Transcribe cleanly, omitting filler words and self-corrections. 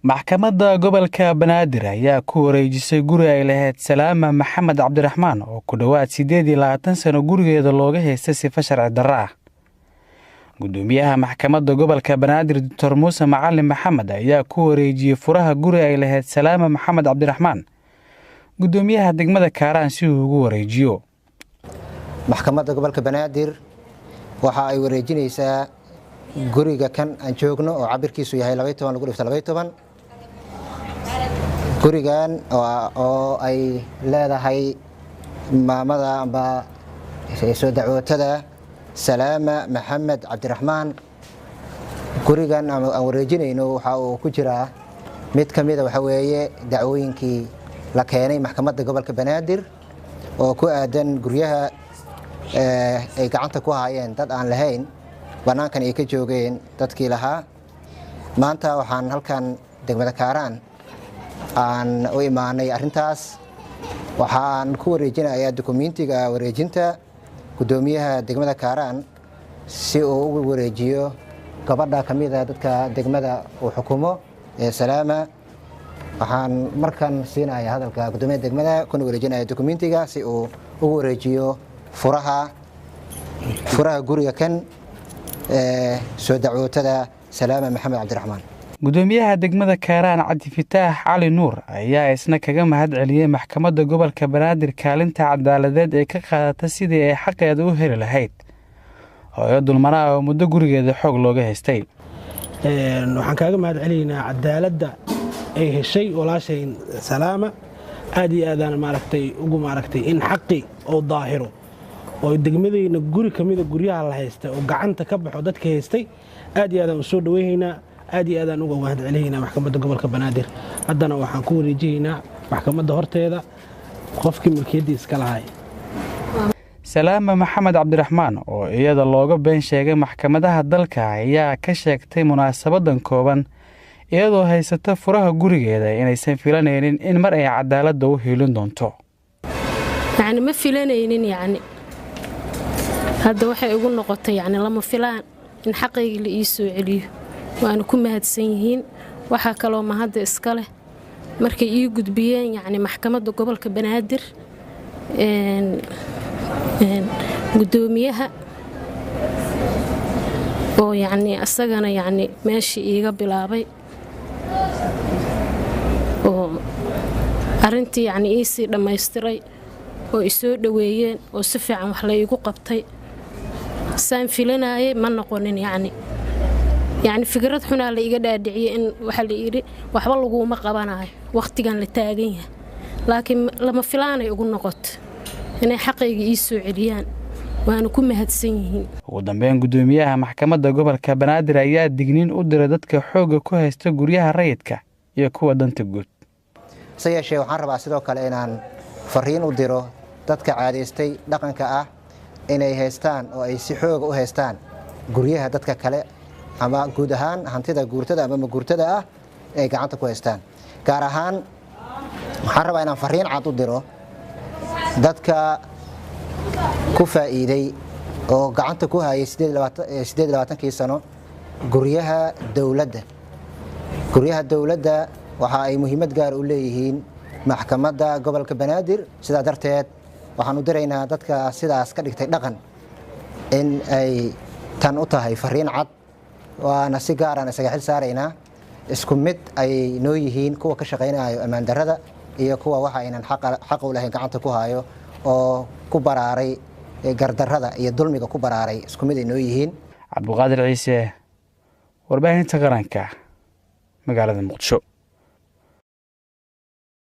maxkamadda gobolka Banaadir ayaa ku wareejisay guri ay lahayd Salaama Maxamed Cabdiraxmaan oo ku dhawaad 28 sano gurigeeda looga haystay sifa sharci darro ah. Gudoomiyaha maxkamadda gobolka Banaadir Dr. Muuse Macalin Maxamed ayaa ku wareejiyay furaha guri ay lahayd Salaama Maxamed Cabdiraxmaan gudoomiyaha degmada Kaaraan si uu ugu wareejiyo. maxkamadda gobolka Banaadir waxa ay wareejinaysaa guriga kan aan joogno oo cabirkiisu yahay 12 lagu dhifto 12 gurigan oo ay leedahay maamada amba soo dacwootada Salaama Maxamed Cabdiraxmaan. gurigan aan wareejinayno waxa uu ku jiraa mid kamid ah waxa weeye dacwooyinkii la keenay maxkamadda gobolka Banaadir oo ku aadan guryaha ay gacanta ku hayeen dad aan lahayn banaankan ay ka joogeen dadkii lahaa. maanta waxaan halkan degmada Kaaraan aan u imaanay arintaas waxaan ku wareejinayaa dokumentiga wareejinta gudoomiyaha degmada Kaaraan si uu ugu wareejiyo gabadha kamid ah dadka degmada uu xukumo ee Salaama. waxaan markan siinayaa hadalka gudoomiyaha degmada kuna wareejinayaa dokumentiga si uu ugu wareejiyo furaha guriga kan soo dacwootada Salaama Maxamed Cabdiraxmaan. gudoomiyaha degmada Kaaraan Cabdi Fataax Cali Nuur ayaa isna kaga mahad celiyay maxkamadda gobolka Banaadir kaalinta cadaaladeed ee ka qaadatay sidii ay xaqeeda u heli lahayd hooyo dulmana oo muddo gurigeeda xoog looga haystay. waxaan kaaga mahad celinaynaa cadaaladda ay heshay walaashay Salaama aad iyo aad ugu in xaqi oo daahiro oo degmadayna guri kamida guryaha la haystay oo gacanta ka baxo dadka haystay aad iyo aad u soo dhaweeynaa aad iyo aad uga mahad celinaynaa maxkamadda gobolka Banaadir. haddana waxaan ku wareejinaynaa maxkamadda horteeda qofkii milkiyadiisa iska lahaay Salaama Maxamed Cabdiraxmaan oo iyada looga been sheegay maxkamadaha dalka ayaa ka sheegtay munaasabadan kooban iyadoo haysata furaha gurigeeda inaysan filanaynin in mar ay cadaaladda u heelin doonto. ma filanaynin hadda waxay ugu noqotay lama filaan in xaqayga la ii soo celiyo. waana ku mahadsan yihiin. waxa kale oo mahad iska leh markay ii gudbiyeen maxkamadda gobolka Banaadir gudoomiyaha oo asagana meeshii iiga bilaabay oo arintii ii sii dhammaystiray oo i soo dhaweeyeen oo si fiican wax la iigu qabtay. saan filanayay ma noqonin fikrad xunaa la iga dhaadhiciyay in waxa la yiri waxba lagu ma qabanayo waqtigan la taagan yahay laakiin lama filaanay ugu noqoto inay xaqayga ii soo celiyaan. waana ku mahadsan yihiin. ugu dambeyn gudoomiyaha maxkamadda gobolka Banaadir ayaa digniin u diray dadka xooga ku haysta guryaha rayidka iyo kuwa danta guud. sayashee waxaan rabaa sidoo kale inaan fariin u diro dadka caadaystay dhaqanka ah inay haystaan oo ay si xoog u haystaan guryaha dadka kale ama guud ahaan hantida guurtada ama guurtada ah ay gacanta ku haystaan. gaar ahaan waxaan rabaa inaan fariin cad u diro dadka ku faa'iiday oo gacanta ku hayay 28 sano guryaha dawladda waxa ay muhiimad gaar u leeyihiin maxkamadda gobolka Banaadir. sidaa darteed waxaan u diraynaa dadka sidaas ka dhigtay dhaqan in ay tan u tahay fariin cad waana si gaar ah isaga xil saaraynaa. isku mid ay noo yihiin kuwa ka shaqeynayo amaan darrada iyo kuwa waxa aynan xaq u lahayn gacanta ku hayo oo ku baraaray gardarrada iyo dulmiga ku baraaray isku mid ay noo yihiin. Cabduqaadir Ciise, warbaahinta qaranka, magaalada Muqdisho.